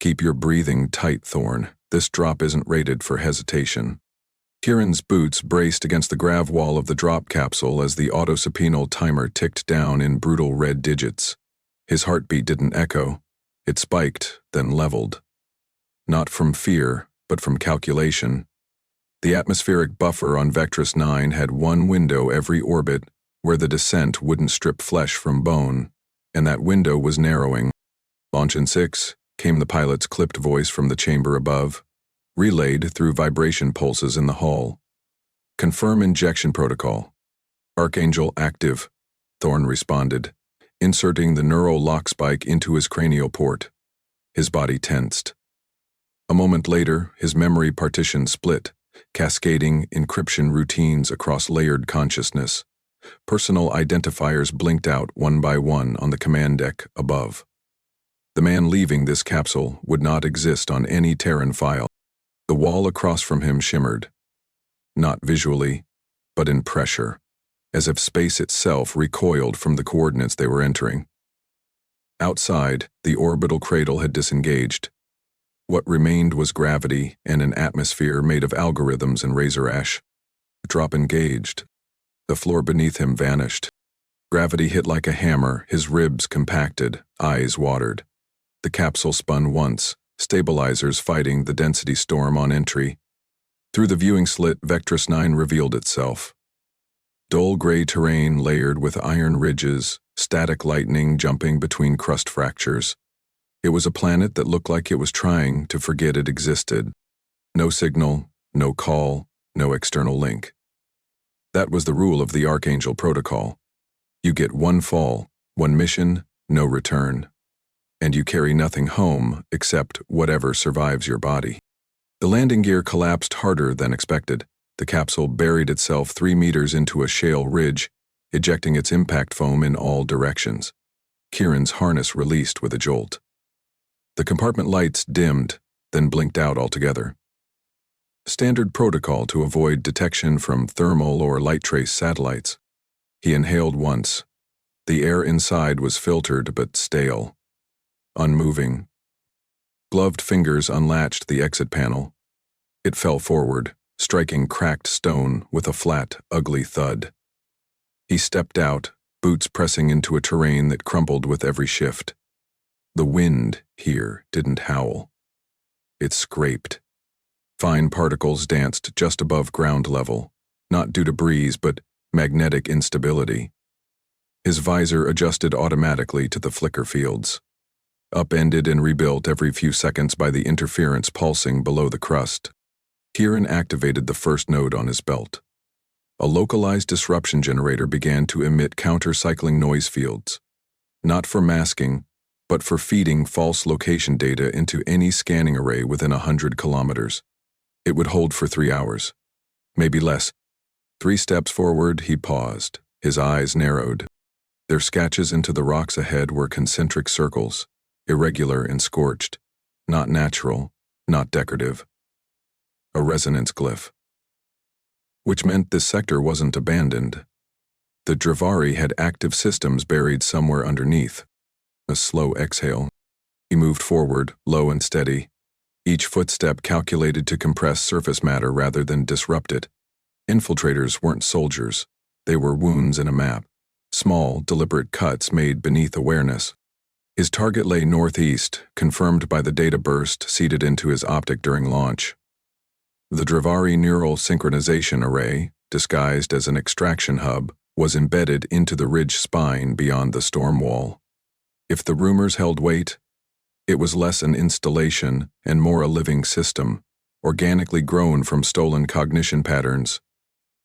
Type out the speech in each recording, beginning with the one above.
Keep your breathing tight, Thorn. This drop isn't rated for hesitation. Kieran's boots braced against the grav wall of the drop capsule as the autosupinal timer ticked down in brutal red digits. His heartbeat didn't echo. It spiked, then leveled. Not from fear, but from calculation. The atmospheric buffer on Vectress 9 had one window every orbit where the descent wouldn't strip flesh from bone, and that window was narrowing. Launch in 6, came the pilot's clipped voice from the chamber above, relayed through vibration pulses in the hull. Confirm injection protocol. Archangel active, Thorn responded, inserting the neural lock spike into his cranial port. His body tensed. A moment later, his memory partition split, cascading encryption routines across layered consciousness. Personal identifiers blinked out one by one on the command deck above. The man leaving this capsule would not exist on any Terran file. The wall across from him shimmered. Not visually, but in pressure, as if space itself recoiled from the coordinates they were entering. Outside, the orbital cradle had disengaged. What remained was gravity and an atmosphere made of algorithms and razor ash. Drop engaged. The floor beneath him vanished. Gravity hit like a hammer, his ribs compacted, eyes watered. The capsule spun once, stabilizers fighting the density storm on entry. Through the viewing slit, Vectress 9 revealed itself. Dull gray terrain layered with iron ridges, static lightning jumping between crust fractures. It was a planet that looked like it was trying to forget it existed. No signal, no call, no external link. That was the rule of the Archangel Protocol. You get one fall, one mission, no return. And you carry nothing home except whatever survives your body. The landing gear collapsed harder than expected. The capsule buried itself 3 meters into a shale ridge, ejecting its impact foam in all directions. Kieran's harness released with a jolt. The compartment lights dimmed, then blinked out altogether. Standard protocol to avoid detection from thermal or light trace satellites. He inhaled once. The air inside was filtered but stale. Unmoving. Gloved fingers unlatched the exit panel. It fell forward, striking cracked stone with a flat, ugly thud. He stepped out, boots pressing into a terrain that crumpled with every shift. The wind here didn't howl. It scraped. Fine particles danced just above ground level, not due to breeze but magnetic instability. His visor adjusted automatically to the flicker fields. Upended and rebuilt every few seconds by the interference pulsing below the crust. Kieran activated the first node on his belt. A localized disruption generator began to emit counter-cycling noise fields, not for masking, but for feeding false location data into any scanning array within 100 kilometers. It would hold for 3 hours, maybe less. 3 steps forward, he paused, his eyes narrowed. Their sketches into the rocks ahead were concentric circles, irregular and scorched, not natural, not decorative. A resonance glyph. Which meant this sector wasn't abandoned. The Dravari had active systems buried somewhere underneath. A slow exhale. He moved forward, low and steady, each footstep calculated to compress surface matter rather than disrupt it. Infiltrators weren't soldiers. They were wounds in a map. Small, deliberate cuts made beneath awareness. His target lay northeast, confirmed by the data burst seeded into his optic during launch. The Dravari Neural Synchronization Array, disguised as an extraction hub, was embedded into the ridge spine beyond the storm wall. If the rumors held weight, it was less an installation and more a living system, organically grown from stolen cognition patterns,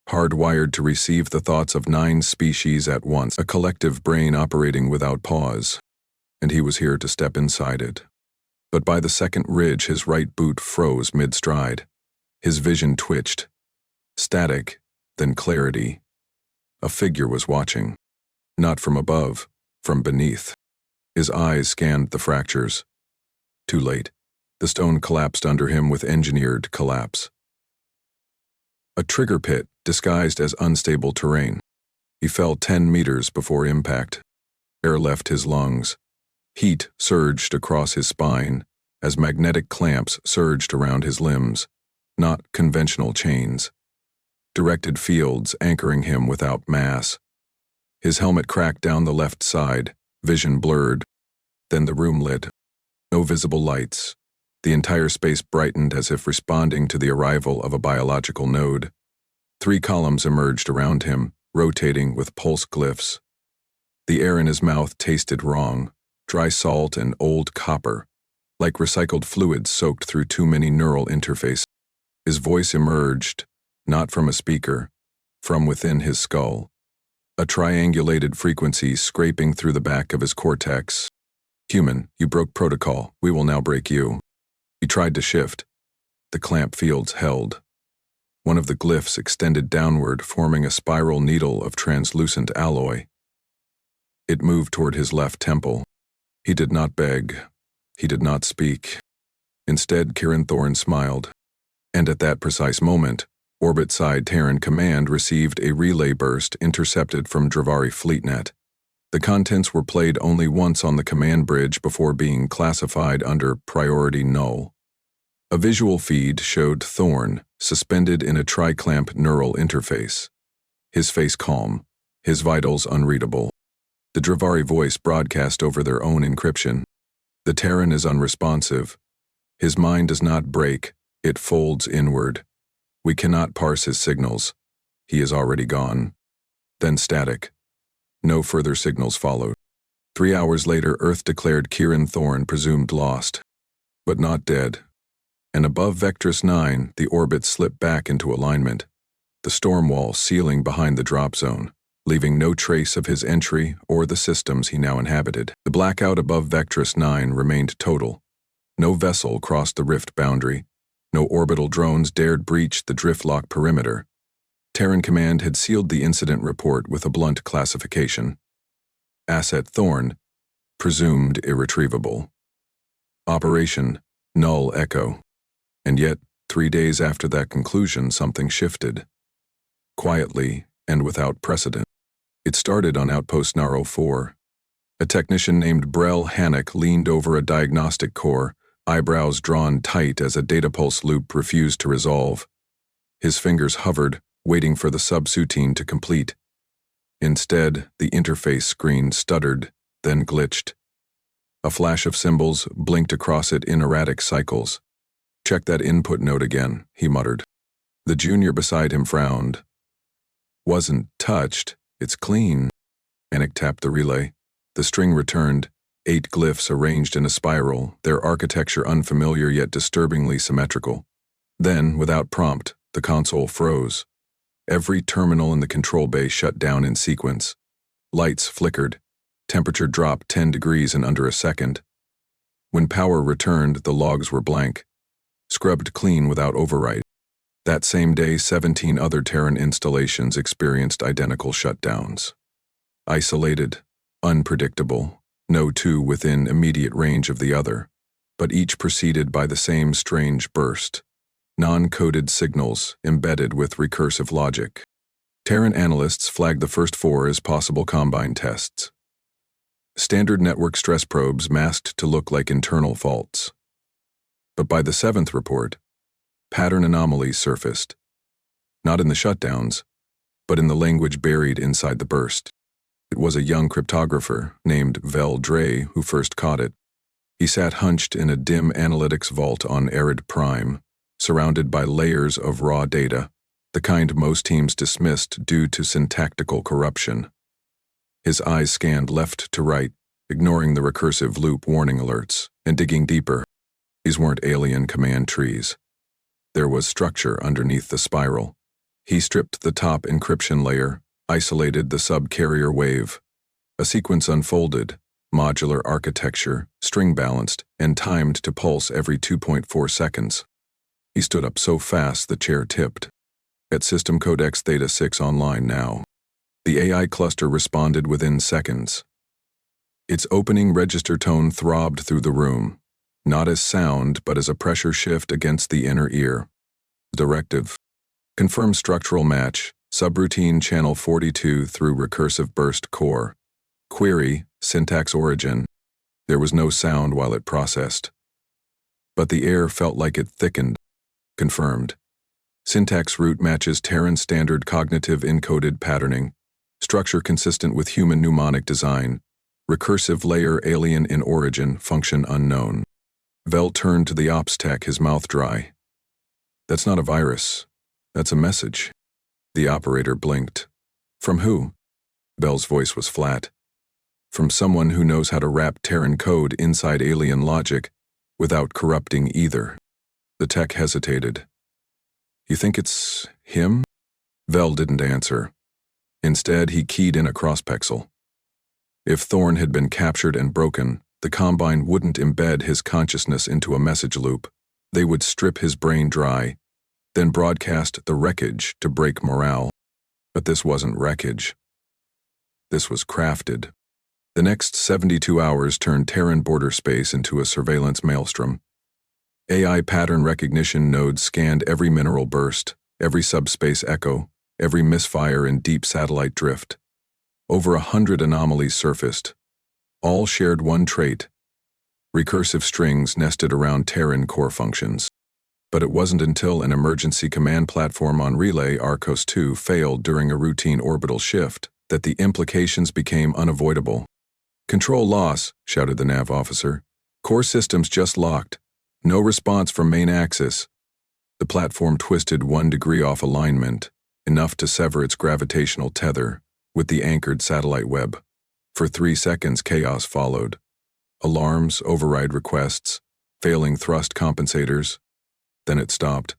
hardwired to receive the thoughts of 9 species at once, a collective brain operating without pause, and he was here to step inside it. But by the second ridge, his right boot froze mid-stride. His vision twitched. Static, then clarity. A figure was watching. Not from above, from beneath. His eyes scanned the fractures. Too late. The stone collapsed under him with engineered collapse. A trigger pit disguised as unstable terrain. He fell 10 meters before impact. Air left his lungs. Heat surged across his spine, as magnetic clamps surged around his limbs, not conventional chains. Directed fields anchoring him without mass. His helmet cracked down the left side, vision blurred. Then the room lit. No visible lights. The entire space brightened as if responding to the arrival of a biological node. 3 columns emerged around him, rotating with pulse glyphs. The air in his mouth tasted wrong, dry salt and old copper, like recycled fluids soaked through too many neural interfaces. His voice emerged, not from a speaker, from within his skull. A triangulated frequency scraping through the back of his cortex. "Human, you broke protocol. We will now break you." He tried to shift. The clamp fields held. One of the glyphs extended downward, forming a spiral needle of translucent alloy. It moved toward his left temple. He did not beg. He did not speak. Instead, Kieran Thorne smiled. And at that precise moment, Orbit-side Terran Command received a relay burst intercepted from Dravari FleetNet. The contents were played only once on the command bridge before being classified under Priority Null. A visual feed showed Thorne, suspended in a tri-clamp neural interface. His face calm, his vitals unreadable. The Dravari voice broadcast over their own encryption. "The Terran is unresponsive. His mind does not break, it folds inward. We cannot parse his signals. He is already gone." Then static. No further signals followed. 3 hours later, Earth declared Kieran Thorne presumed lost, but not dead. And above Vectress 9, the orbit slipped back into alignment, the storm wall sealing behind the drop zone, leaving no trace of his entry or the systems he now inhabited. The blackout above Vectress 9 remained total. No vessel crossed the rift boundary. No orbital drones dared breach the driftlock perimeter. Terran Command had sealed the incident report with a blunt classification. Asset Thorne, presumed irretrievable. Operation, null echo. And yet, 3 days after that conclusion, something shifted. Quietly and without precedent. It started on Outpost Naro 4. A technician named Brell Hannock leaned over a diagnostic core, eyebrows drawn tight as a data pulse loop refused to resolve. His fingers hovered, waiting for the subroutine to complete. Instead, the interface screen stuttered, then glitched. A flash of symbols blinked across it in erratic cycles. "Check that input node again," he muttered. The junior beside him frowned. "Wasn't touched. It's clean." Hannock tapped the relay. The string returned, 8 glyphs arranged in a spiral, their architecture unfamiliar yet disturbingly symmetrical. Then, without prompt, the console froze. Every terminal in the control bay shut down in sequence. Lights flickered. Temperature dropped 10 degrees in under a second. When power returned, the logs were blank, scrubbed clean without overwrite. That same day, 17 other Terran installations experienced identical shutdowns. Isolated, unpredictable, no two within immediate range of the other, but each preceded by the same strange burst. Non-coded signals embedded with recursive logic. Terran analysts flagged the first 4 as possible combine tests. Standard network stress probes masked to look like internal faults. But by the 7th report, pattern anomalies surfaced. Not in the shutdowns, but in the language buried inside the burst. It was a young cryptographer named Vel Dre who first caught it. He sat hunched in a dim analytics vault on Arid Prime, surrounded by layers of raw data, the kind most teams dismissed due to syntactical corruption. His eyes scanned left to right, ignoring the recursive loop warning alerts, and digging deeper. These weren't alien command trees. There was structure underneath the spiral. He stripped the top encryption layer, isolated the subcarrier wave. A sequence unfolded, modular architecture, string-balanced, and timed to pulse every 2.4 seconds. He stood up so fast the chair tipped. At System Codex Theta 6 online now. The AI cluster responded within seconds. Its opening register tone throbbed through the room, not as sound but as a pressure shift against the inner ear. Directive. Confirm structural match, subroutine channel 42 through recursive burst core. Query, syntax origin. There was no sound while it processed. but the air felt like it thickened. Confirmed. Syntax root matches Terran standard cognitive encoded patterning. Structure consistent with human mnemonic design. Recursive layer alien in origin, function unknown. Vel turned to the ops tech, his mouth dry. That's not a virus. That's a message. The operator blinked. From who? Vel's voice was flat. From someone who knows how to wrap Terran code inside alien logic without corrupting either. The tech hesitated. You think it's him? Vel didn't answer. Instead, he keyed in a crosspexel. If Thorn had been captured and broken, the Combine wouldn't embed his consciousness into a message loop. They would strip his brain dry, then broadcast the wreckage to break morale. But this wasn't wreckage. This was crafted. The next 72 hours turned Terran border space into a surveillance maelstrom. AI pattern recognition nodes scanned every mineral burst, every subspace echo, every misfire in deep satellite drift. Over 100 anomalies surfaced. All shared one trait: recursive strings nested around Terran core functions. But it wasn't until an emergency command platform on Relay Arcos 2 failed during a routine orbital shift that the implications became unavoidable. "Control loss," shouted the nav officer. "Core systems just locked. No response from main axis." The platform twisted 1 degree off alignment, enough to sever its gravitational tether with the anchored satellite web. For 3 seconds, chaos followed. Alarms, override requests, failing thrust compensators. Then it stopped.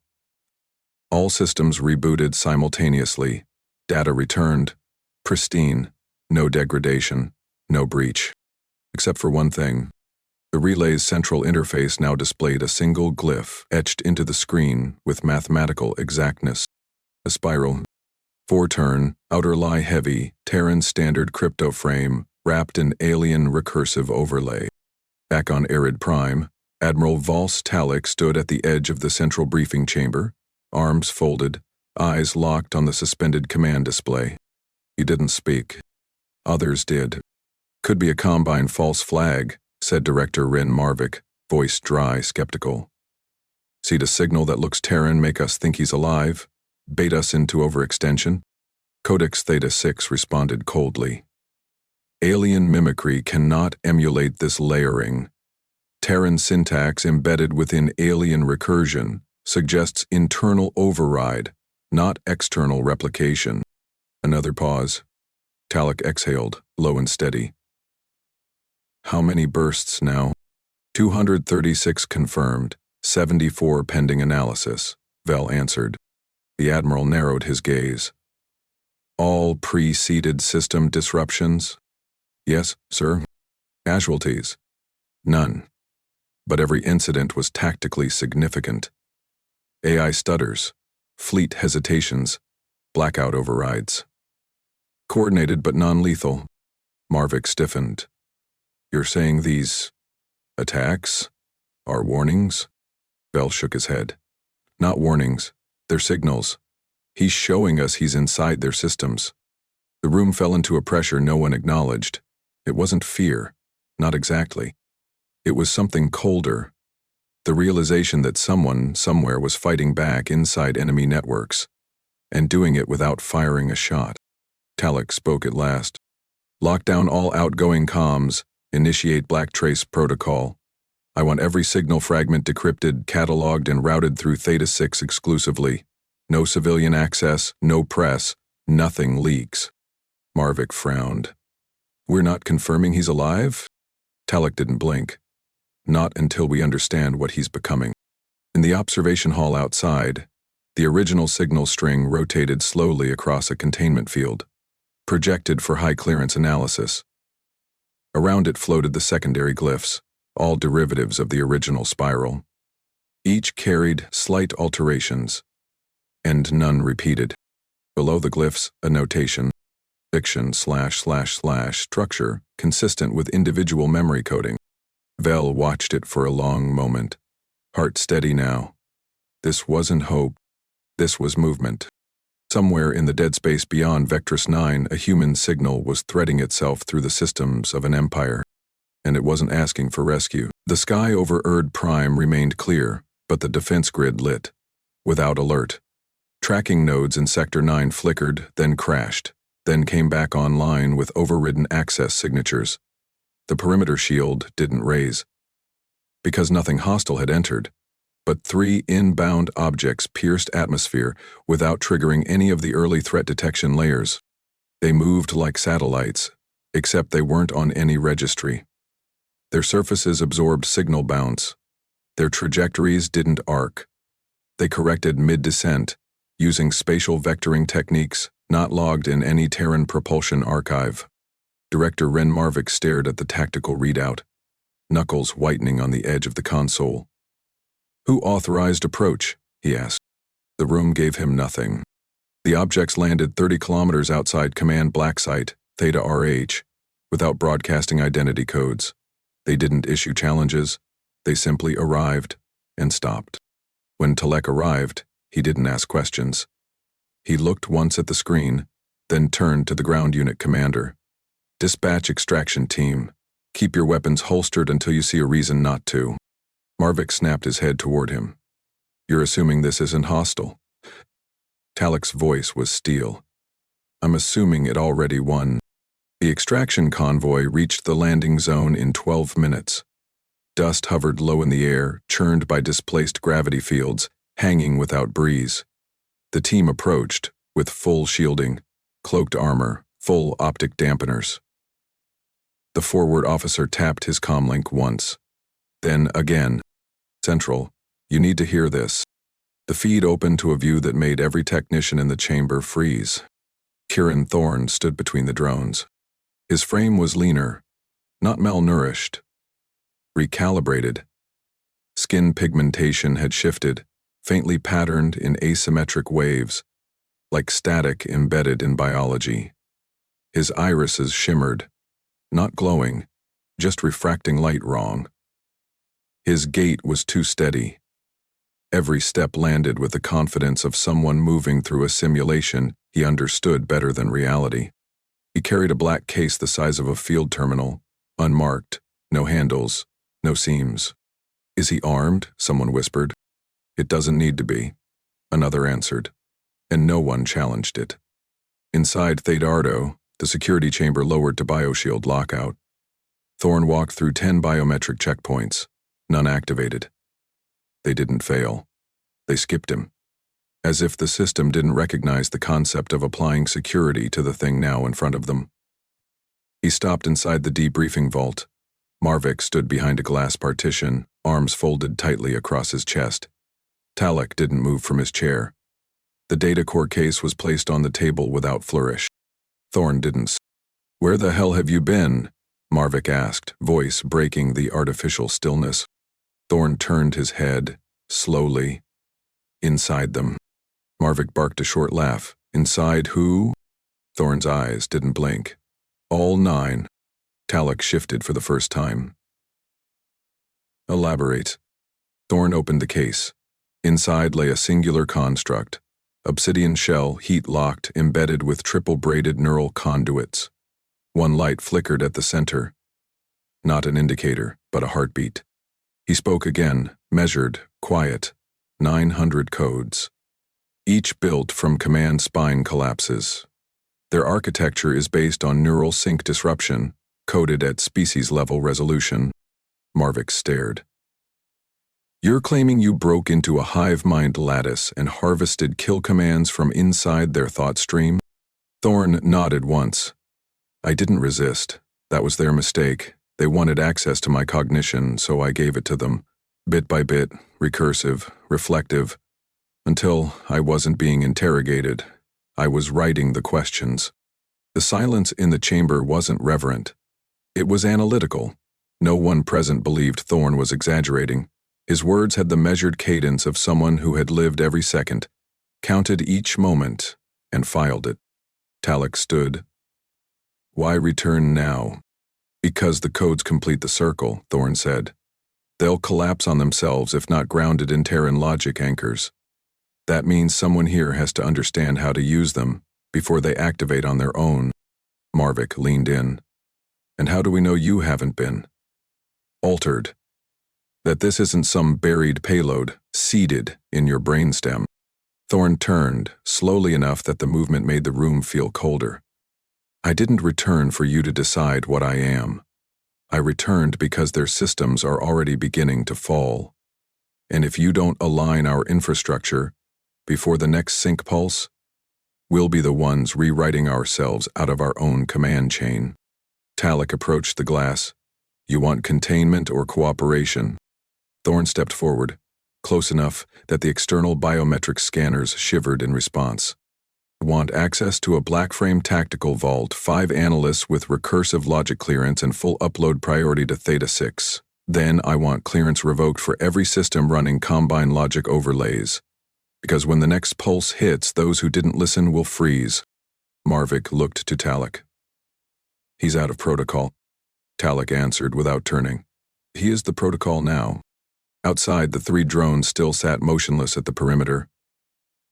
All systems rebooted simultaneously. Data returned. Pristine. No degradation. No breach. Except for one thing. The relay's central interface now displayed a single glyph etched into the screen with mathematical exactness. A spiral. 4-turn, outer lie heavy, Terran standard crypto frame, wrapped in alien recursive overlay. Back on Arid Prime, Admiral Valse Talik stood at the edge of the central briefing chamber, arms folded, eyes locked on the suspended command display. He didn't speak. Others did. "Could be a Combine false flag," said Director Ren Marvik, voice dry, skeptical. "See the signal that looks Terran make us think he's alive? Bait us into overextension?" Codex Theta 6 responded coldly. "Alien mimicry cannot emulate this layering. Terran syntax embedded within alien recursion suggests internal override, not external replication." Another pause. Talik exhaled, low and steady. "How many bursts now?" 236 confirmed, 74 pending analysis, Vel answered. The Admiral narrowed his gaze. "All preceded system disruptions?" "Yes, sir." "Casualties?" "None. But every incident was tactically significant. AI stutters, fleet hesitations, blackout overrides. Coordinated but non-lethal." Marvik stiffened. "You're saying these attacks are warnings?" Vel shook his head. "Not warnings. They're signals. He's showing us he's inside their systems." The room fell into a pressure no one acknowledged. It wasn't fear. Not exactly. It was something colder. The realization that someone, somewhere, was fighting back inside enemy networks, and doing it without firing a shot. Talik spoke at last. "Lock down all outgoing comms. Initiate Black Trace protocol. I want every signal fragment decrypted, cataloged, and routed through Theta 6 exclusively. No civilian access, no press, nothing leaks." Marvik frowned. "We're not confirming he's alive?" Talik didn't blink. "Not until we understand what he's becoming." In the observation hall outside, the original signal string rotated slowly across a containment field, projected for high-clearance analysis. Around it floated the secondary glyphs, all derivatives of the original spiral. Each carried slight alterations, and none repeated. Below the glyphs, a notation, fiction / structure consistent with individual memory coding. Vel watched it for a long moment, heart steady now. This wasn't hope. This was movement. Somewhere in the dead space beyond Vectress 9, a human signal was threading itself through the systems of an empire, and it wasn't asking for rescue. The sky over Erd Prime remained clear, but the defense grid lit. Without alert. Tracking nodes in Sector 9 flickered, then crashed, then came back online with overridden access signatures. The perimeter shield didn't raise. Because nothing hostile had entered, but 3 inbound objects pierced atmosphere without triggering any of the early threat detection layers. They moved like satellites, except they weren't on any registry. Their surfaces absorbed signal bounce. Their trajectories didn't arc. They corrected mid-descent, using spatial vectoring techniques not logged in any Terran propulsion archive. Director Ren Marvick stared at the tactical readout, knuckles whitening on the edge of the console. "Who authorized approach?" he asked. The room gave him nothing. The objects landed 30 kilometers outside Command Black Site, Theta RH, without broadcasting identity codes. They didn't issue challenges. They simply arrived and stopped. When Talek arrived, he didn't ask questions. He looked once at the screen, then turned to the ground unit commander. "Dispatch extraction team. Keep your weapons holstered until you see a reason not to." Marvick snapped his head toward him. "You're assuming this isn't hostile?" Talek's voice was steel. "I'm assuming it already won." The extraction convoy reached the landing zone in 12 minutes. Dust hovered low in the air, churned by displaced gravity fields, hanging without breeze. The team approached, with full shielding, cloaked armor, full optic dampeners. The forward officer tapped his comlink once. Then again. "Central, you need to hear this." The feed opened to a view that made every technician in the chamber freeze. Kieran Thorne stood between the drones. His frame was leaner, not malnourished, recalibrated. Skin pigmentation had shifted, faintly patterned in asymmetric waves, like static embedded in biology. His irises shimmered, not glowing, just refracting light wrong. His gait was too steady. Every step landed with the confidence of someone moving through a simulation he understood better than reality. He carried a black case the size of a field terminal, unmarked, no handles, no seams. "Is he armed?" someone whispered. "It doesn't need to be," another answered, and no one challenged it. Inside Thedardo, the security chamber lowered to bioshield lockout. Thorne walked through 10 biometric checkpoints, none activated. They didn't fail. They skipped him, as if the system didn't recognize the concept of applying security to the thing now in front of them. He stopped inside the debriefing vault. Marvick stood behind a glass partition, arms folded tightly across his chest. Talek didn't move from his chair. The data core case was placed on the table without flourish. Thorne didn't. "Where the hell have you been?" Marvick asked, voice breaking the artificial stillness. Thorne turned his head, slowly. "Inside them." Marvick barked a short laugh. "Inside who?" Thorne's eyes didn't blink. "All 9. Talek shifted for the first time. "Elaborate." Thorne opened the case. Inside lay a singular construct, obsidian shell, heat-locked, embedded with triple-braided neural conduits. One light flickered at the center. Not an indicator, but a heartbeat. He spoke again, measured, quiet. 900 codes. Each built from command spine collapses. Their architecture is based on neural sync disruption, coded at species-level resolution. Marvick stared. "You're claiming you broke into a hive mind lattice and harvested kill commands from inside their thought stream?" Thorne nodded once. "I didn't resist. That was their mistake. They wanted access to my cognition, so I gave it to them. Bit by bit, recursive, reflective. Until I wasn't being interrogated. I was writing the questions." The silence in the chamber wasn't reverent. It was analytical. No one present believed Thorne was exaggerating. His words had the measured cadence of someone who had lived every second, counted each moment, and filed it. Talek stood. "Why return now?" "Because the codes complete the circle," Thorne said. "They'll collapse on themselves if not grounded in Terran logic anchors. That means someone here has to understand how to use them before they activate on their own." Marvick leaned in. "And how do we know you haven't been?" "Altered. That this isn't some buried payload, seeded in your brainstem. Thorn turned, slowly enough that the movement made the room feel colder. I didn't return for you to decide what I am. I returned because their systems are already beginning to fall. And if you don't align our infrastructure before the next sync pulse, we'll be the ones rewriting ourselves out of our own command chain. Talek approached the glass. You want containment or cooperation? Thorn stepped forward, close enough that the external biometric scanners shivered in response. Want access to a black-frame tactical vault, 5 analysts with recursive logic clearance and full upload priority to Theta 6. Then I want clearance revoked for every system running Combine logic overlays. Because when the next pulse hits, those who didn't listen will freeze. Marvik looked to Talek. He's out of protocol. Talek answered without turning. He is the protocol now. Outside, the 3 drones still sat motionless at the perimeter.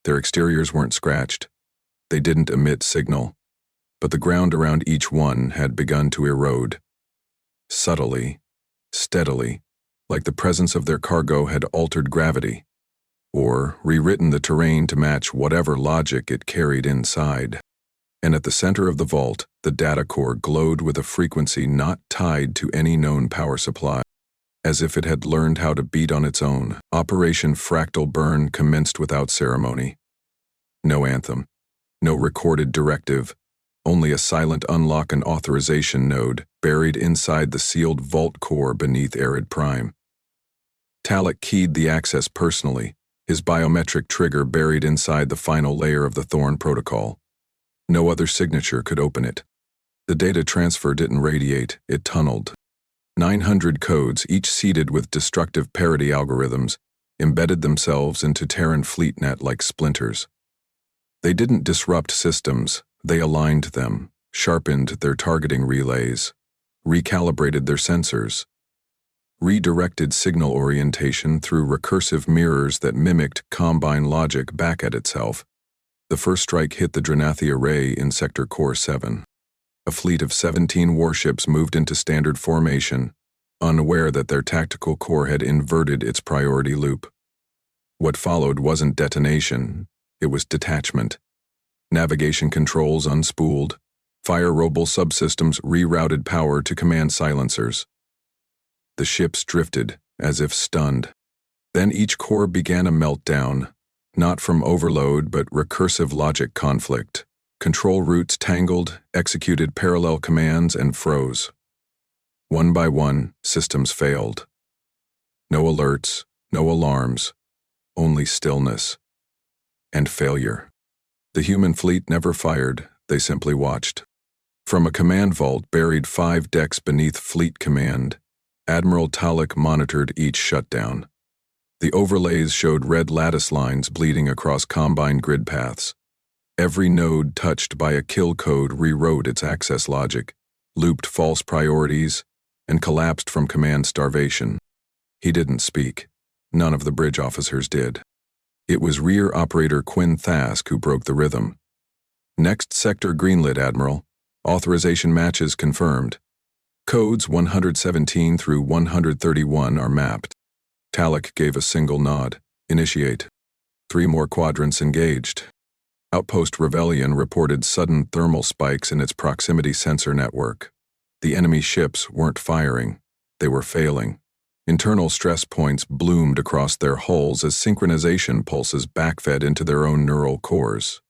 Their exteriors weren't scratched. They didn't emit signal, but the ground around each one had begun to erode. Subtly, steadily, like the presence of their cargo had altered gravity, or rewritten the terrain to match whatever logic it carried inside. And at the center of the vault, the data core glowed with a frequency not tied to any known power supply. As if it had learned how to beat on its own, Operation Fractal Burn commenced without ceremony. No anthem. No recorded directive, only a silent unlock and authorization node buried inside the sealed vault core beneath Arid Prime. Talek keyed the access personally, his biometric trigger buried inside the final layer of the Thorn protocol. No other signature could open it. The data transfer didn't radiate, it tunneled. 900 codes, each seeded with destructive parity algorithms, embedded themselves into Terran FleetNet like splinters. They didn't disrupt systems, they aligned them, sharpened their targeting relays, recalibrated their sensors, redirected signal orientation through recursive mirrors that mimicked Combine logic back at itself. The first strike hit the Dranathi array in Sector Core 7. A fleet of 17 warships moved into standard formation, unaware that their tactical core had inverted its priority loop. What followed wasn't detonation. It was detachment. Navigation controls unspooled. Fire Robel subsystems rerouted power to command silencers. The ships drifted, as if stunned. Then each core began a meltdown, not from overload but recursive logic conflict. Control routes tangled, executed parallel commands, and froze. One by one, systems failed. No alerts, no alarms, only stillness. And failure. The human fleet never fired, they simply watched. From a command vault buried 5 decks beneath Fleet Command, Admiral Talek monitored each shutdown. The overlays showed red lattice lines bleeding across Combine grid paths. Every node touched by a kill code rewrote its access logic, looped false priorities, and collapsed from command starvation. He didn't speak. None of the bridge officers did. It was Rear Operator Quinn Thask who broke the rhythm. Next sector greenlit, Admiral. Authorization matches confirmed. Codes 117 through 131 are mapped. Talek gave a single nod. Initiate. 3 more quadrants engaged. Outpost Rebellion reported sudden thermal spikes in its proximity sensor network. The enemy ships weren't firing. They were failing. Internal stress points bloomed across their hulls as synchronization pulses backfed into their own neural cores.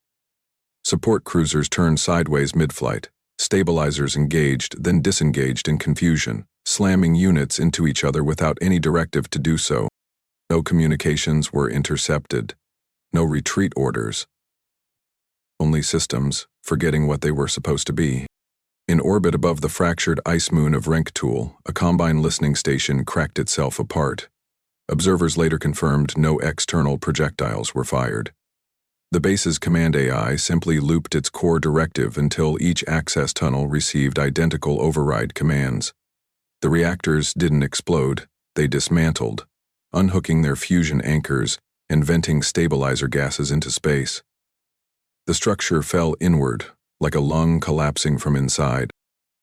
Support cruisers turned sideways mid-flight. Stabilizers engaged, then disengaged in confusion, slamming units into each other without any directive to do so. No communications were intercepted. No retreat orders. Only systems, forgetting what they were supposed to be. In orbit above the fractured ice moon of Renktool, a Combine listening station cracked itself apart. Observers later confirmed no external projectiles were fired. The base's command AI simply looped its core directive until each access tunnel received identical override commands. The reactors didn't explode, they dismantled, unhooking their fusion anchors and venting stabilizer gases into space. The structure fell inward, like a lung collapsing from inside.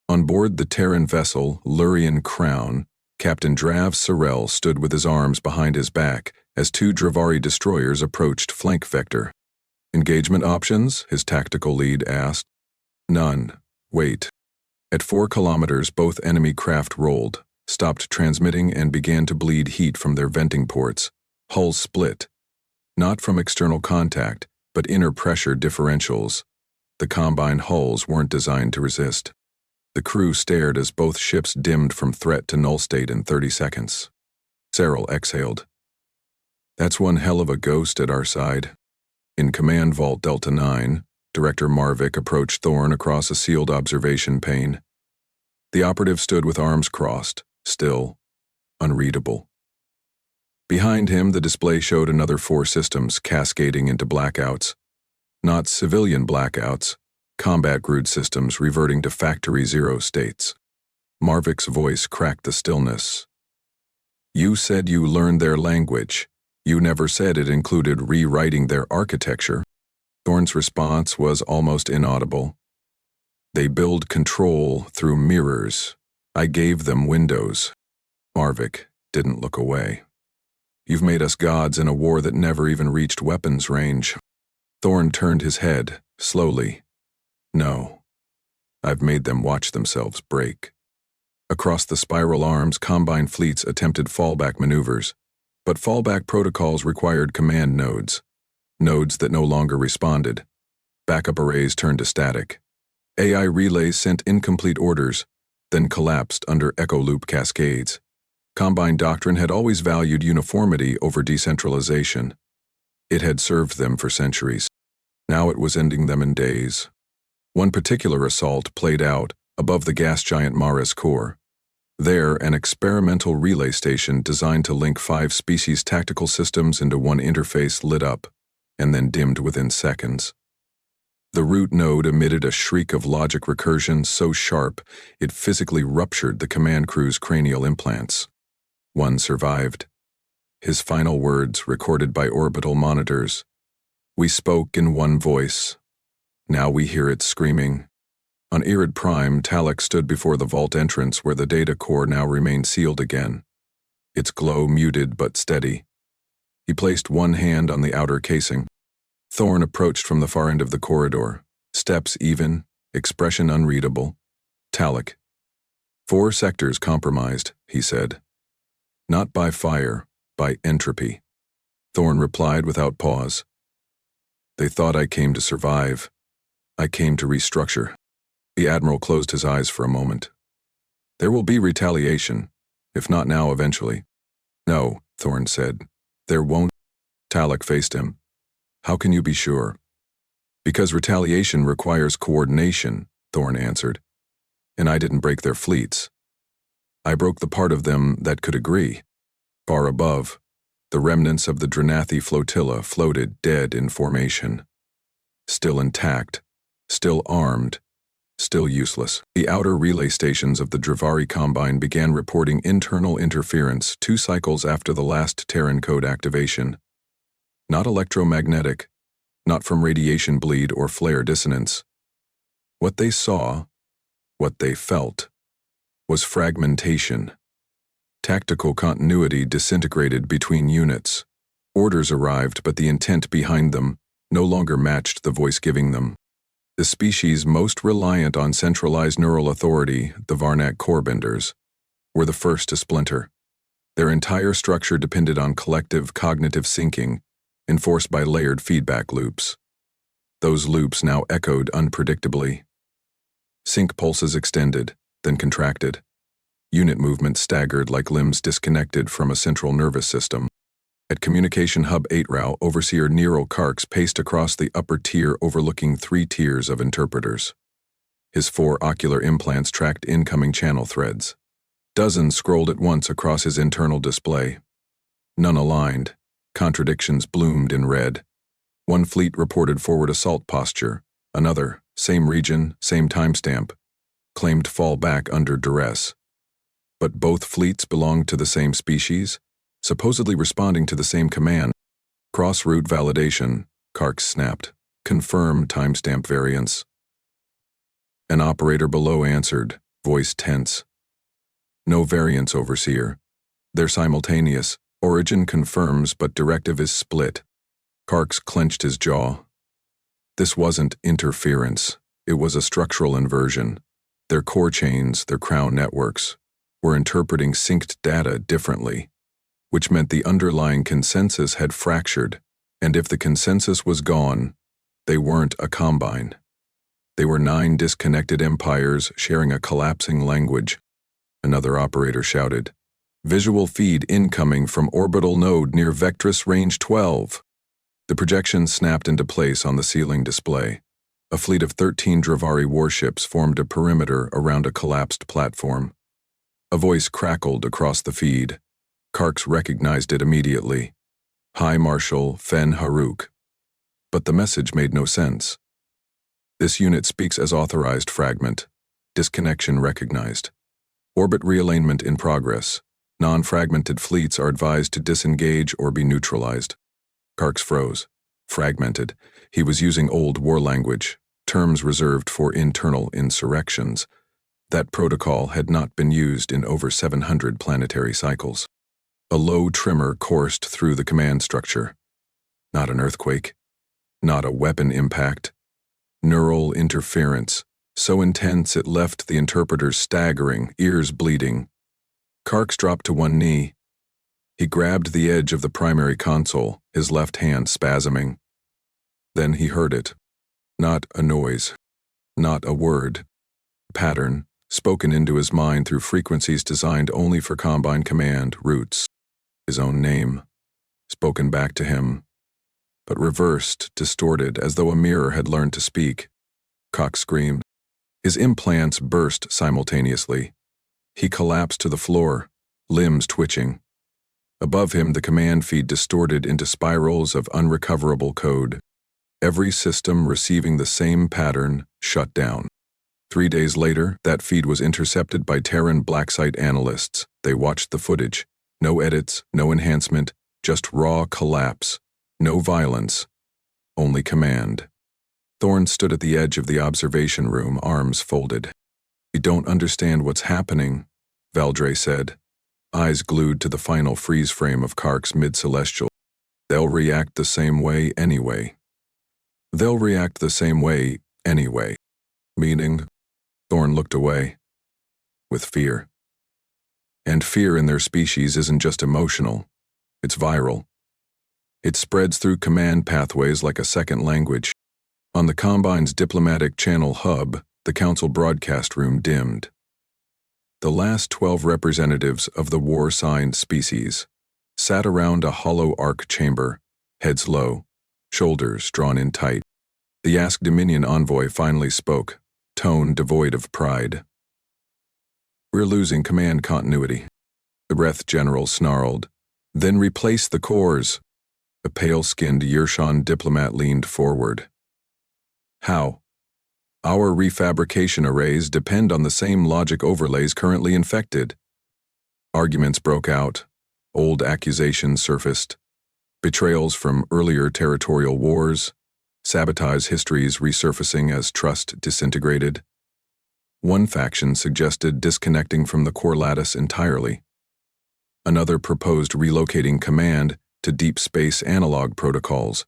On board the Terran vessel Lurian Crown, Captain Drav Sorel stood with his arms behind his back as two Dravari destroyers approached flank vector. Engagement options? His tactical lead asked. None. Wait. At 4 kilometers, both enemy craft rolled, stopped transmitting, and began to bleed heat from their venting ports. Hulls split. Not from external contact, but inner pressure differentials. The Combine hulls weren't designed to resist. The crew stared as both ships dimmed from threat to null state in 30 seconds. Cyril exhaled. That's one hell of a ghost at our side. In Command Vault Delta 9, Director Marvick approached Thorne across a sealed observation pane. The operative stood with arms crossed, still, unreadable. Behind him, the display showed another 4 systems cascading into blackouts. Not civilian blackouts, combat crude systems reverting to factory zero states. Marvick's voice cracked the stillness. You said you learned their language. You never said it included rewriting their architecture. Thorne's response was almost inaudible. They build control through mirrors. I gave them windows. Marvick didn't look away. You've made us gods in a war that never even reached weapons range. Thorne turned his head, slowly. No. I've made them watch themselves break. Across the spiral arms, Combine fleets attempted fallback maneuvers, but fallback protocols required command nodes. Nodes that no longer responded. Backup arrays turned to static. AI relays sent incomplete orders, then collapsed under echo loop cascades. Combine doctrine had always valued uniformity over decentralization. It had served them for centuries. Now it was ending them in days. One particular assault played out above the gas giant Mara's core. There, an experimental relay station designed to link 5 species tactical systems into one interface lit up, and then dimmed within seconds. The root node emitted a shriek of logic recursion so sharp it physically ruptured the command crew's cranial implants. One survived. His final words, recorded by orbital monitors. We spoke in one voice. Now we hear it screaming. On Irid Prime, Talek stood before the vault entrance where the data core now remained sealed again. Its glow muted but steady. He placed one hand on the outer casing. Thorne approached from the far end of the corridor. Steps even, expression unreadable. Talek. 4 sectors compromised, he said. Not by fire, by entropy. Thorne replied without pause. They thought I came to survive. I came to restructure. The Admiral closed his eyes for a moment. There will be retaliation, if not now, eventually. No, Thorne said. There won't. Talek faced him. How can you be sure? Because retaliation requires coordination, Thorne answered. And I didn't break their fleets. I broke the part of them that could agree. Far above, the remnants of the Dranathi flotilla floated dead in formation. Still intact, still armed, still useless. The outer relay stations of the Dravari Combine began reporting internal interference 2 cycles after the last Terran code activation. Not electromagnetic, not from radiation bleed or flare dissonance. What they saw, what they felt, was fragmentation. Tactical continuity disintegrated between units. Orders arrived, but the intent behind them no longer matched the voice giving them. The species most reliant on centralized neural authority, the Varnak corebenders, were the first to splinter. Their entire structure depended on collective cognitive syncing, enforced by layered feedback loops. Those loops now echoed unpredictably. Sync pulses extended, then contracted. Unit movement staggered like limbs disconnected from a central nervous system. At Communication Hub 8 Rao, Overseer Nero Karks paced across the upper tier overlooking 3 tiers of interpreters. His 4 ocular implants tracked incoming channel threads. Dozens scrolled at once across his internal display. None aligned. Contradictions bloomed in red. One fleet reported forward assault posture. Another, same region, same timestamp, claimed fall back under duress. But both fleets belonged to the same species, supposedly responding to the same command. Cross-route validation, Karks snapped. Confirm timestamp variance. An operator below answered, voice tense. No variance, Overseer. They're simultaneous. Origin confirms, but directive is split. Karks clenched his jaw. This wasn't interference. It was a structural inversion. Their core chains, their crown networks, were interpreting synced data differently, which meant the underlying consensus had fractured, and if the consensus was gone, they weren't a combine. They were 9 disconnected empires sharing a collapsing language. Another operator shouted, "Visual feed incoming from orbital node near Vectress Range 12. The projection snapped into place on the ceiling display. A fleet of 13 Dravari warships formed a perimeter around a collapsed platform. A voice crackled across the feed. Karks recognized it immediately. High Marshal Fen Haruk. But the message made no sense. This unit speaks as authorized fragment. Disconnection recognized. Orbit realignment in progress. Non-fragmented fleets are advised to disengage or be neutralized. Karks froze. Fragmented. He was using old war language, terms reserved for internal insurrections. That protocol had not been used in over 700 planetary cycles. A low tremor coursed through the command structure. Not an earthquake. Not a weapon impact. Neural interference, so intense it left the interpreters staggering, ears bleeding. Karks dropped to one knee. He grabbed the edge of the primary console, his left hand spasming. Then he heard it. Not a noise. Not a word. A pattern, spoken into his mind through frequencies designed only for Combine command roots. His own name. Spoken back to him. But reversed, distorted, as though a mirror had learned to speak. Karks screamed. His implants burst simultaneously. He collapsed to the floor, limbs twitching. Above him, the command feed distorted into spirals of unrecoverable code. Every system receiving the same pattern shut down. 3 days later, that feed was intercepted by Terran black site analysts. They watched the footage. No edits, no enhancement, just raw collapse. No violence, only command. Thorne stood at the edge of the observation room, arms folded. "We don't understand what's happening," Valdre said, eyes glued to the final freeze frame of Kark's mid-celestial. "They'll react the same way anyway." "They'll react the same way anyway." Meaning? Thorne looked away. With fear. And fear in their species isn't just emotional, it's viral. It spreads through command pathways like a second language. On the Combine's diplomatic channel hub, the council broadcast room dimmed. The last 12 representatives of the war-signed species sat around a hollow arc chamber, heads low, shoulders drawn in tight. The Ask Dominion envoy finally spoke, tone devoid of pride. "We're losing command continuity," the Breath General snarled. "Then replace the cores." A pale-skinned Yershan diplomat leaned forward. "How? Our refabrication arrays depend on the same logic overlays currently infected." Arguments broke out. Old accusations surfaced. Betrayals from earlier territorial wars. Sabotage histories resurfacing as trust disintegrated. One faction suggested disconnecting from the core lattice entirely. Another proposed relocating command to deep space analog protocols.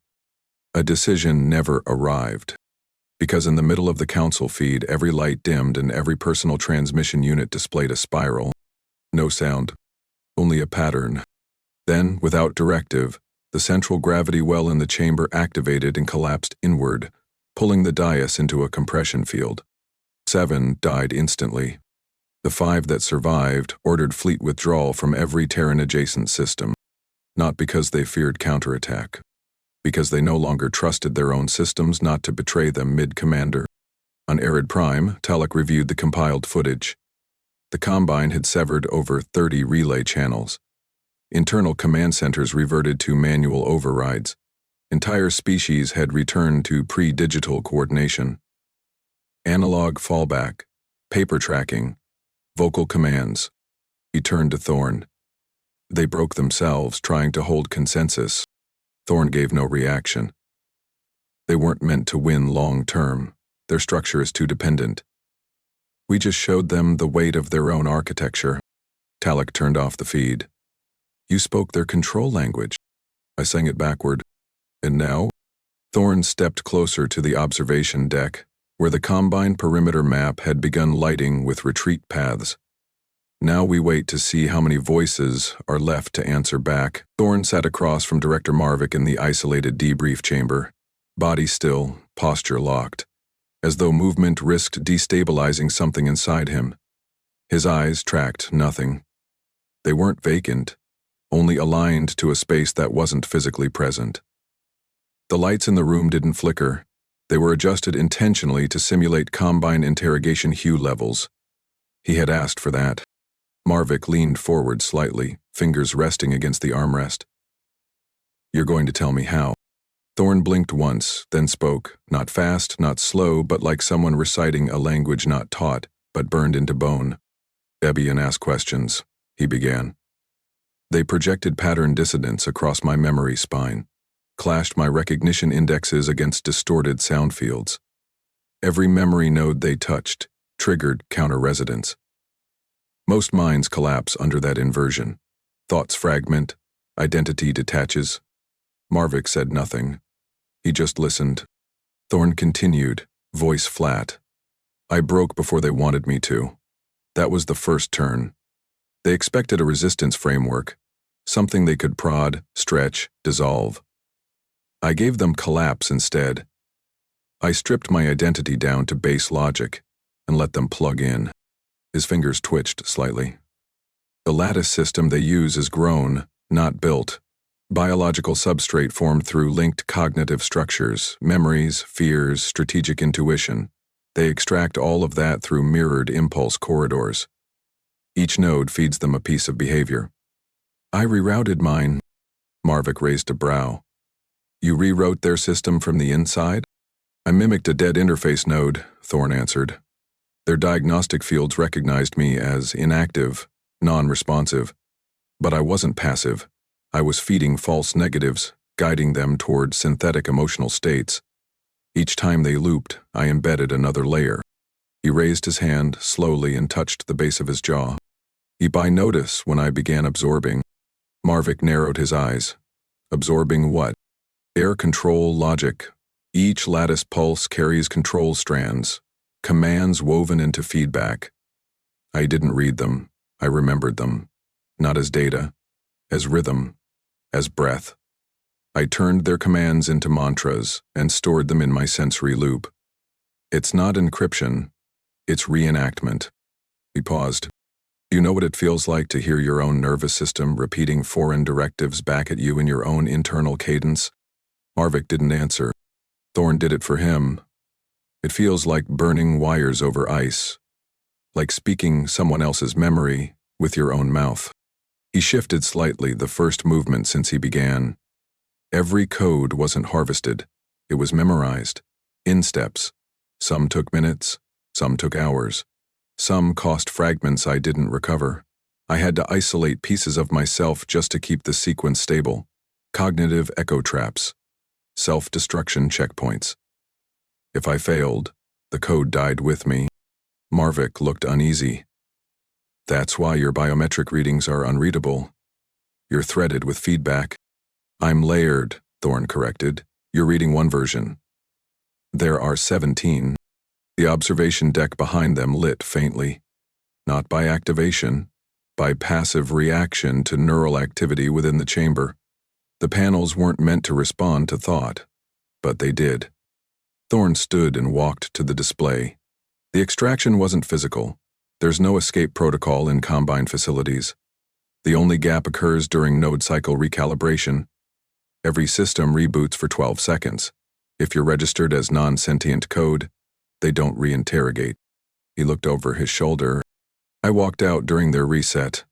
A decision never arrived, because in the middle of the council feed, every light dimmed and every personal transmission unit displayed a spiral. No sound, only a pattern. Then, without directive, the central gravity well in the chamber activated and collapsed inward, pulling the dais into a compression field. 7 died instantly. The 5 that survived ordered fleet withdrawal from every Terran-adjacent system. Not because they feared counterattack. Because they no longer trusted their own systems not to betray them mid-commander. On Arid Prime, Talek reviewed the compiled footage. The Combine had severed over 30 relay channels. Internal command centers reverted to manual overrides. Entire species had returned to pre-digital coordination. Analog fallback, paper tracking, vocal commands. He turned to Thorne. They broke themselves, trying to hold consensus. Thorne gave no reaction. They weren't meant to win long-term. Their structure is too dependent. We just showed them the weight of their own architecture. Talek turned off the feed. You spoke their control language. I sang it backward. And now? Thorne stepped closer to the observation deck, where the Combine perimeter map had begun lighting with retreat paths. Now we wait to see how many voices are left to answer back. Thorne sat across from Director Marvick in the isolated debrief chamber, body still, posture locked, as though movement risked destabilizing something inside him. His eyes tracked nothing. They weren't vacant, only aligned to a space that wasn't physically present. The lights in the room didn't flicker. They were adjusted intentionally to simulate Combine interrogation hue levels. He had asked for that. Marvick leaned forward slightly, fingers resting against the armrest. You're going to tell me how. Thorne blinked once, then spoke, not fast, not slow, but like someone reciting a language not taught, but burned into bone. Debian asked questions, he began. They projected pattern dissonance across my memory spine, clashed my recognition indexes against distorted sound fields. Every memory node they touched triggered counter-resonance. Most minds collapse under that inversion. Thoughts fragment, identity detaches. Marvick said nothing. He just listened. Thorne continued, voice flat. I broke before they wanted me to. That was the first turn. They expected a resistance framework, something they could prod, stretch, dissolve. I gave them collapse instead. I stripped my identity down to base logic and let them plug in. His fingers twitched slightly. The lattice system they use is grown, not built. Biological substrate formed through linked cognitive structures, memories, fears, strategic intuition. They extract all of that through mirrored impulse corridors. Each node feeds them a piece of behavior. I rerouted mine. Marvick raised a brow. You rewrote their system from the inside? I mimicked a dead interface node, Thorne answered. Their diagnostic fields recognized me as inactive, non-responsive. But I wasn't passive. I was feeding false negatives, guiding them toward synthetic emotional states. Each time they looped, I embedded another layer. He raised his hand slowly and touched the base of his jaw. I noticed when I began absorbing. Marvick narrowed his eyes. Absorbing what? Air control logic. Each lattice pulse carries control strands, commands woven into feedback. I didn't read them. I remembered them. Not as data, as rhythm, as breath. I turned their commands into mantras and stored them in my sensory loop. It's not encryption, it's reenactment. He paused. Do you know what it feels like to hear your own nervous system repeating foreign directives back at you in your own internal cadence? Marvick didn't answer. Thorne did it for him. It feels like burning wires over ice, like speaking someone else's memory with your own mouth. He shifted slightly, the first movement since he began. Every code wasn't harvested. It was memorized, in steps. Some took minutes, some took hours. Some cost fragments I didn't recover. I had to isolate pieces of myself just to keep the sequence stable. Cognitive echo traps. Self-destruction checkpoints. If I failed, the code died with me. Marvick looked uneasy. That's why your biometric readings are unreadable. You're threaded with feedback. I'm layered, Thorne corrected. You're reading one version. There are 17. The observation deck behind them lit faintly. Not by activation, by passive reaction to neural activity within the chamber. The panels weren't meant to respond to thought, but they did. Thorne stood and walked to the display. The extraction wasn't physical. There's no escape protocol in Combine facilities. The only gap occurs during node cycle recalibration. Every system reboots for 12 seconds. If you're registered as non-sentient code, they don't reinterrogate. He looked over his shoulder. I walked out during their reset.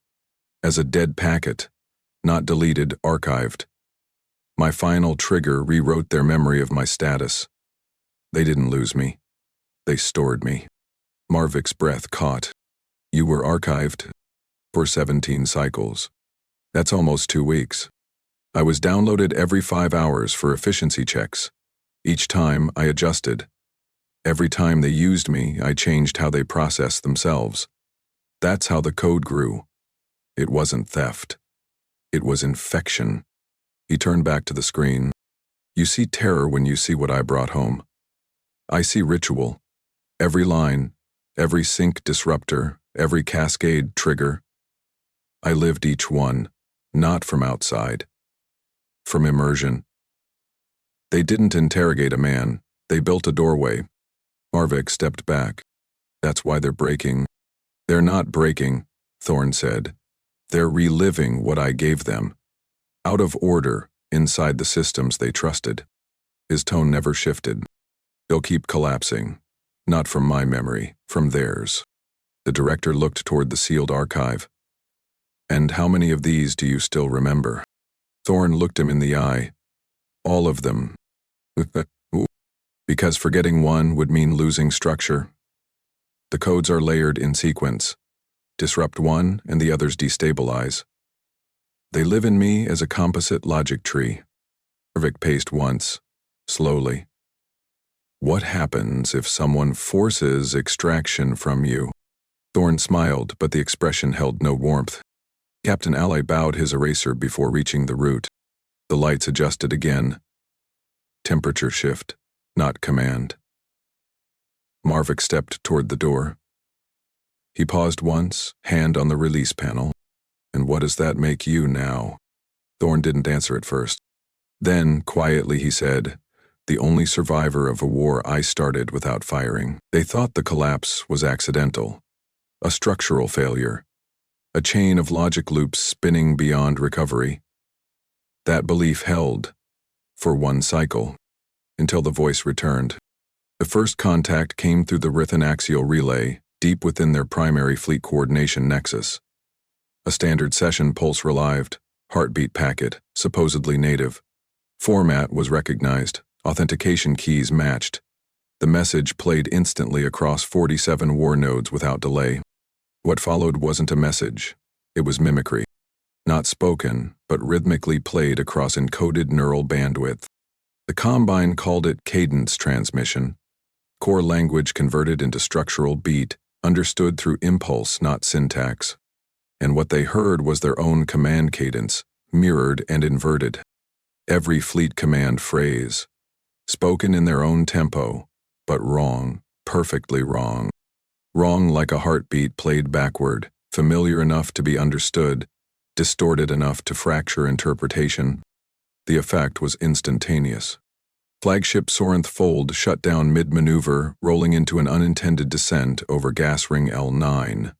As a dead packet, not deleted, archived. My final trigger rewrote their memory of my status. They didn't lose me. They stored me. Marvick's breath caught. You were archived for 17 cycles. That's almost 2 weeks. I was downloaded every 5 hours for efficiency checks. Each time I adjusted. Every time they used me, I changed how they processed themselves. That's how the code grew. It wasn't theft. It was infection. He turned back to the screen. You see terror when you see what I brought home. I see ritual. Every line, every sync disruptor, every cascade trigger. I lived each one, not from outside. From immersion. They didn't interrogate a man. They built a doorway. Marvick stepped back. That's why they're breaking. They're not breaking, Thorne said. They're reliving what I gave them. Out of order, inside the systems they trusted. His tone never shifted. They'll keep collapsing. Not from my memory, from theirs. The director looked toward the sealed archive. And how many of these do you still remember? Thorne looked him in the eye. All of them. Because forgetting one would mean losing structure. The codes are layered in sequence. Disrupt one and the others destabilize. They live in me as a composite logic tree. Marvick paced once, slowly. What happens if someone forces extraction from you? Thorne smiled, but the expression held no warmth. Captain Ally bowed his eraser before reaching the root. The lights adjusted again. Temperature shift, not command. Marvick stepped toward the door. He paused once, hand on the release panel. And what does that make you now? Thorne didn't answer at first. Then, quietly, he said, the only survivor of a war I started without firing. They thought the collapse was accidental, a structural failure, a chain of logic loops spinning beyond recovery. That belief held, for one cycle, until the voice returned. The first contact came through the Rithan axial relay, deep within their primary fleet coordination nexus. A standard session pulse relived, heartbeat packet, supposedly native. Format was recognized, authentication keys matched. The message played instantly across 47 war nodes without delay. What followed wasn't a message. It was mimicry. Not spoken, but rhythmically played across encoded neural bandwidth. The Combine called it cadence transmission. Core language converted into structural beat, understood through impulse, not syntax. And what they heard was their own command cadence, mirrored and inverted. Every fleet command phrase, spoken in their own tempo, but wrong, perfectly wrong. Wrong like a heartbeat played backward, familiar enough to be understood, distorted enough to fracture interpretation. The effect was instantaneous. Flagship Sorinth Fold shut down mid-maneuver, rolling into an unintended descent over gas ring L9.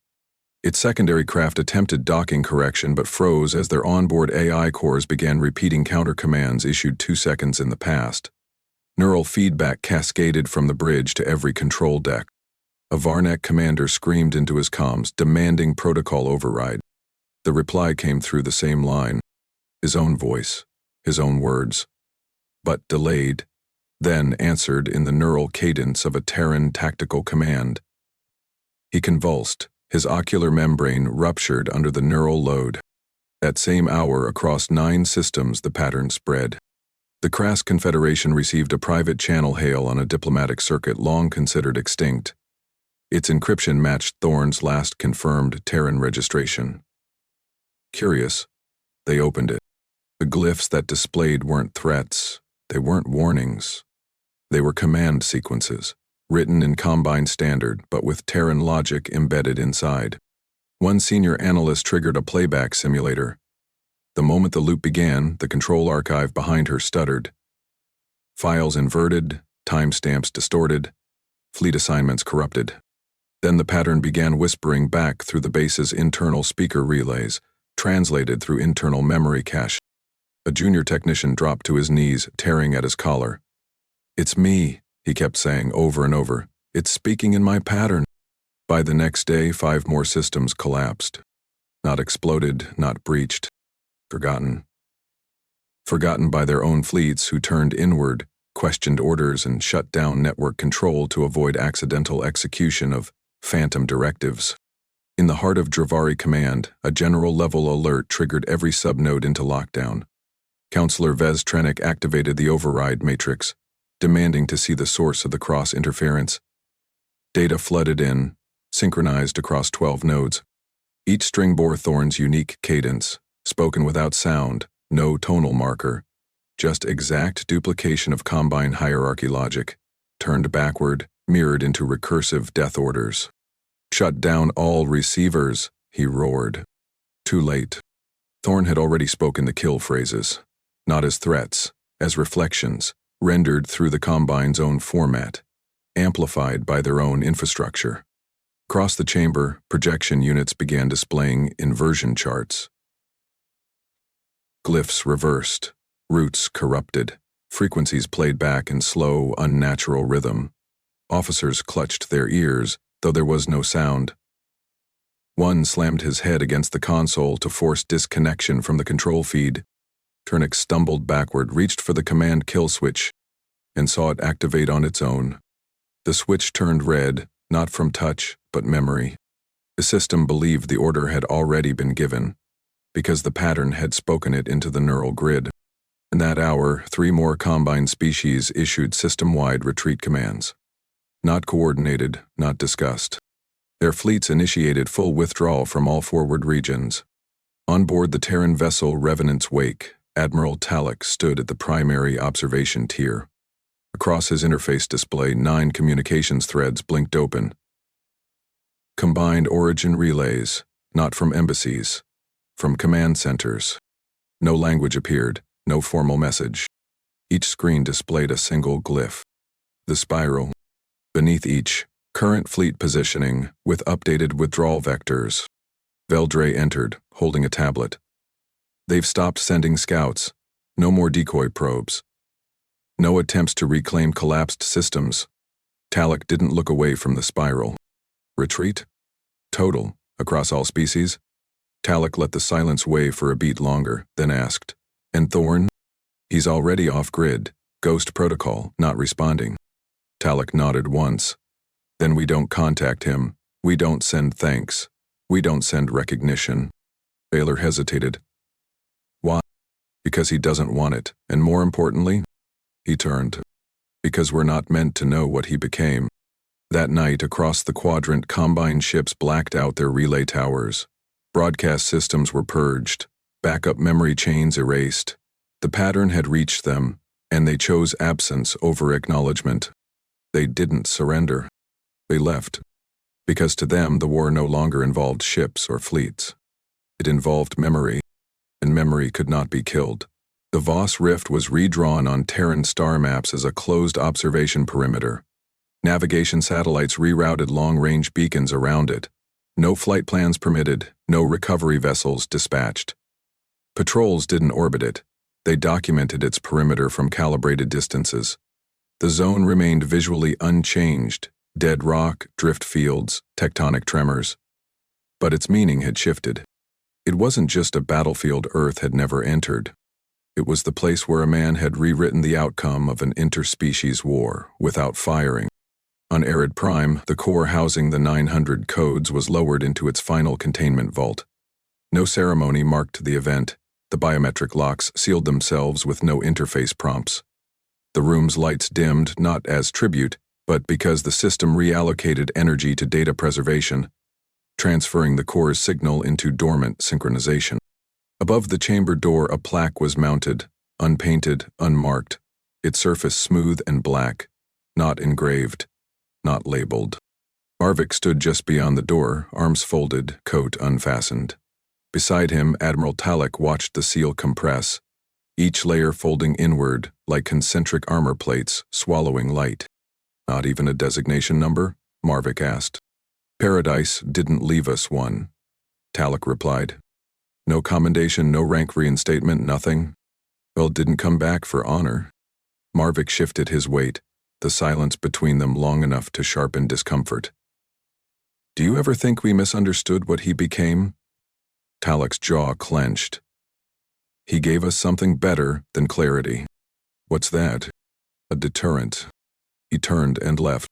Its secondary craft attempted docking correction but froze as their onboard AI cores began repeating counter-commands issued 2 seconds in the past. Neural feedback cascaded from the bridge to every control deck. A Varnak commander screamed into his comms, demanding protocol override. The reply came through the same line. His own voice, his own words. But delayed, then answered in the neural cadence of a Terran tactical command. He convulsed. His ocular membrane ruptured under the neural load. That same hour, across 9 systems, the pattern spread. The crass Confederation received a private channel hail on a diplomatic circuit long considered extinct. Its encryption matched Thorne's last confirmed Terran registration. Curious, they opened it. The glyphs that displayed weren't threats, they weren't warnings. They were command sequences. Written in Combine standard, but with Terran logic embedded inside. One senior analyst triggered a playback simulator. The moment the loop began, the control archive behind her stuttered. Files inverted, timestamps distorted, fleet assignments corrupted. Then the pattern began whispering back through the base's internal speaker relays, translated through internal memory cache. A junior technician dropped to his knees, tearing at his collar. It's me, he kept saying over and over. It's speaking in my pattern. By the next day, 5 more systems collapsed. Not exploded, not breached. Forgotten. Forgotten by their own fleets who turned inward, questioned orders, and shut down network control to avoid accidental execution of phantom directives. In the heart of Dravari Command, a general-level alert triggered every subnode into lockdown. Counselor Vez Trenik activated the override matrix, demanding to see the source of the cross-interference. Data flooded in, synchronized across 12 nodes. Each string bore Thorn's unique cadence, spoken without sound, no tonal marker, just exact duplication of Combine hierarchy logic, turned backward, mirrored into recursive death orders. "Shut down all receivers," he roared. Too late. Thorn had already spoken the kill phrases, not as threats, as reflections, rendered through the Combine's own format, amplified by their own infrastructure. Across the chamber, projection units began displaying inversion charts. Glyphs reversed, roots corrupted, frequencies played back in slow, unnatural rhythm. Officers clutched their ears, though there was no sound. One slammed his head against the console to force disconnection from the control feed. Turnick stumbled backward, reached for the command kill switch, and saw it activate on its own. The switch turned red, not from touch, but memory. The system believed the order had already been given, because the pattern had spoken it into the neural grid. In that hour, 3 more Combine species issued system-wide retreat commands. Not coordinated, not discussed. Their fleets initiated full withdrawal from all forward regions. On board the Terran vessel Revenant's Wake, Admiral Talek stood at the primary observation tier. Across his interface display, 9 communications threads blinked open. Combined origin relays, not from embassies, from command centers. No language appeared, no formal message. Each screen displayed a single glyph. The spiral. Beneath each, current fleet positioning with updated withdrawal vectors. Veldre entered, holding a tablet. "They've stopped sending scouts. No more decoy probes. No attempts to reclaim collapsed systems." Talek didn't look away from the spiral. "Retreat? Total, across all species?" Talek let the silence weigh for a beat longer, then asked, "And Thorn?" "He's already off-grid. Ghost protocol, not responding." Talek nodded once. "Then we don't contact him. We don't send thanks. We don't send recognition." Baylor hesitated. "Why?" "Because he doesn't want it, and more importantly," he turned, "because we're not meant to know what he became." That night, across the quadrant, Combine ships blacked out their relay towers. Broadcast systems were purged, backup memory chains erased. The pattern had reached them, and they chose absence over acknowledgement. They didn't surrender. They left. Because to them, the war no longer involved ships or fleets. It involved memory, and memory could not be killed. The Voss Rift was redrawn on Terran star maps as a closed observation perimeter. Navigation satellites rerouted long-range beacons around it. No flight plans permitted, no recovery vessels dispatched. Patrols didn't orbit it. They documented its perimeter from calibrated distances. The zone remained visually unchanged, dead rock, drift fields, tectonic tremors. But its meaning had shifted. It wasn't just a battlefield Earth had never entered. It was the place where a man had rewritten the outcome of an interspecies war without firing. On Arid Prime, the core housing the 900 codes was lowered into its final containment vault. No ceremony marked the event. The biometric locks sealed themselves with no interface prompts. The room's lights dimmed not as tribute, but because the system reallocated energy to data preservation, transferring the core's signal into dormant synchronization. Above the chamber door, a plaque was mounted, unpainted, unmarked, its surface smooth and black, not engraved, not labeled. Marvik stood just beyond the door, arms folded, coat unfastened. Beside him, Admiral Talek watched the seal compress, each layer folding inward like concentric armor plates, swallowing light. "Not even a designation number?" Marvik asked. "Paradise didn't leave us one," Talek replied. "No commendation, no rank reinstatement, nothing?" "Well, didn't come back for honor." Marvik shifted his weight, the silence between them long enough to sharpen discomfort. "Do you ever think we misunderstood what he became?" Talek's jaw clenched. "He gave us something better than clarity." "What's that?" "A deterrent." He turned and left.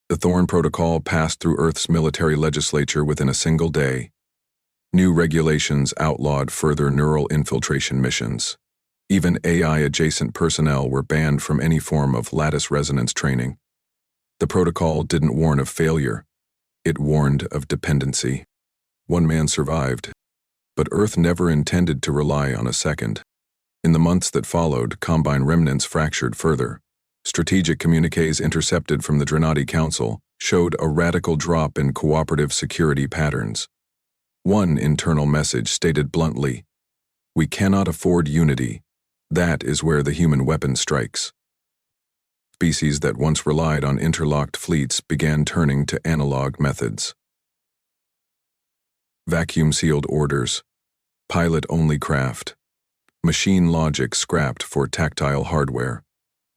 The Thorn Protocol passed through Earth's military legislature within a single day. New regulations outlawed further neural infiltration missions. Even AI-adjacent personnel were banned from any form of lattice resonance training. The protocol didn't warn of failure. It warned of dependency. One man survived, but Earth never intended to rely on a second. In the months that followed, Combine remnants fractured further. Strategic communiques intercepted from the Drenati Council showed a radical drop in cooperative security patterns. One internal message stated bluntly, "We cannot afford unity. That is where the human weapon strikes." Species that once relied on interlocked fleets began turning to analog methods. Vacuum-sealed orders, pilot-only craft, machine logic scrapped for tactile hardware,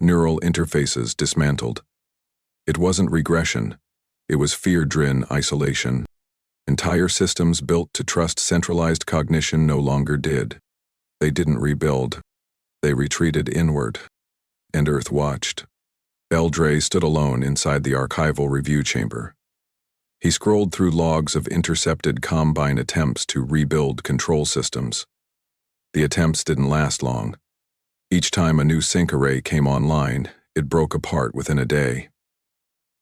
neural interfaces dismantled. It wasn't regression, it was fear-driven isolation. Entire systems built to trust centralized cognition no longer did. They didn't rebuild, they retreated inward. And Earth watched. Eldre stood alone inside the archival review chamber. He scrolled through logs of intercepted Combine attempts to rebuild control systems. The attempts didn't last long. Each time a new sync array came online, it broke apart within a day.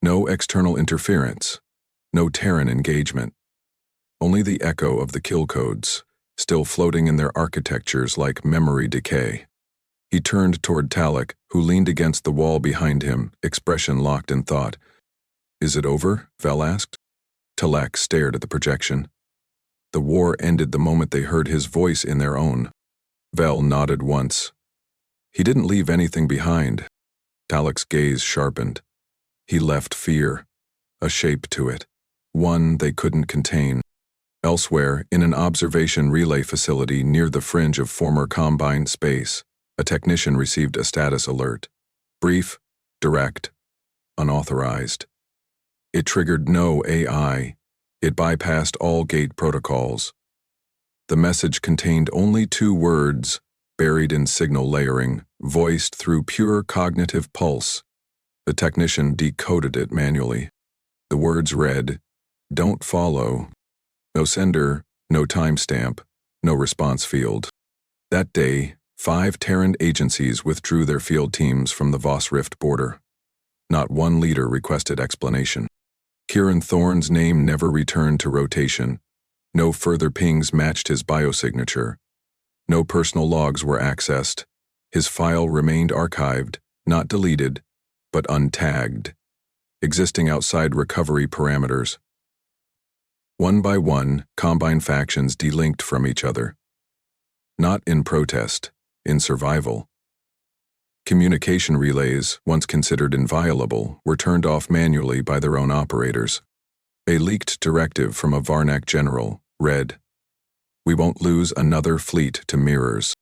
No external interference, no Terran engagement. Only the echo of the kill codes, still floating in their architectures like memory decay. He turned toward Talek, who leaned against the wall behind him, expression locked in thought. "Is it over?" Vel asked. Talek stared at the projection. The war ended the moment they heard his voice in their own. Vel nodded once. He didn't leave anything behind. Talek's gaze sharpened. He left fear, a shape to it, one they couldn't contain. Elsewhere, in an observation relay facility near the fringe of former Combine space, a technician received a status alert. Brief, direct, unauthorized. It triggered no AI. It bypassed all gate protocols. The message contained only 2 words, buried in signal layering, voiced through pure cognitive pulse. The technician decoded it manually. The words read, "Don't follow." No sender, no timestamp, no response field. That day, 5 Terran agencies withdrew their field teams from the Voss Rift border. Not one leader requested explanation. Kieran Thorne's name never returned to rotation. No further pings matched his biosignature. No personal logs were accessed. His file remained archived, not deleted, but untagged, existing outside recovery parameters. One by one, Combine factions delinked from each other. Not in protest, in survival. Communication relays, once considered inviolable, were turned off manually by their own operators. A leaked directive from a Varnak general read, "We won't lose another fleet to mirrors."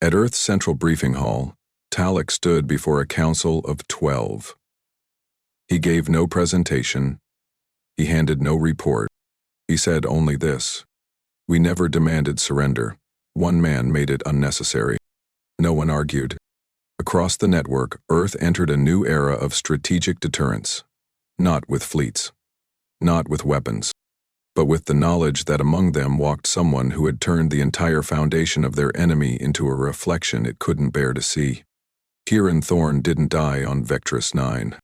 At Earth's central briefing hall, Talek stood before a council of 12. He gave no presentation. He handed no report. He said only this: "We never demanded surrender. One man made it unnecessary." No one argued. Across the network, Earth entered a new era of strategic deterrence. Not with fleets. Not with weapons. But with the knowledge that among them walked someone who had turned the entire foundation of their enemy into a reflection it couldn't bear to see. Kieran Thorne didn't die on Vectress 9.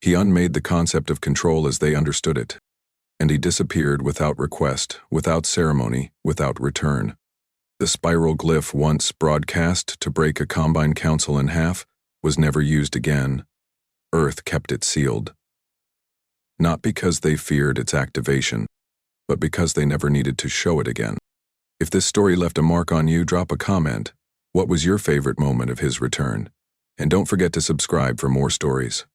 He unmade the concept of control as they understood it. And he disappeared without request, without ceremony, without return. The spiral glyph once broadcast to break a Combine council in half was never used again. Earth kept it sealed. Not because they feared its activation, but because they never needed to show it again. If this story left a mark on you, drop a comment. What was your favorite moment of his return? And don't forget to subscribe for more stories.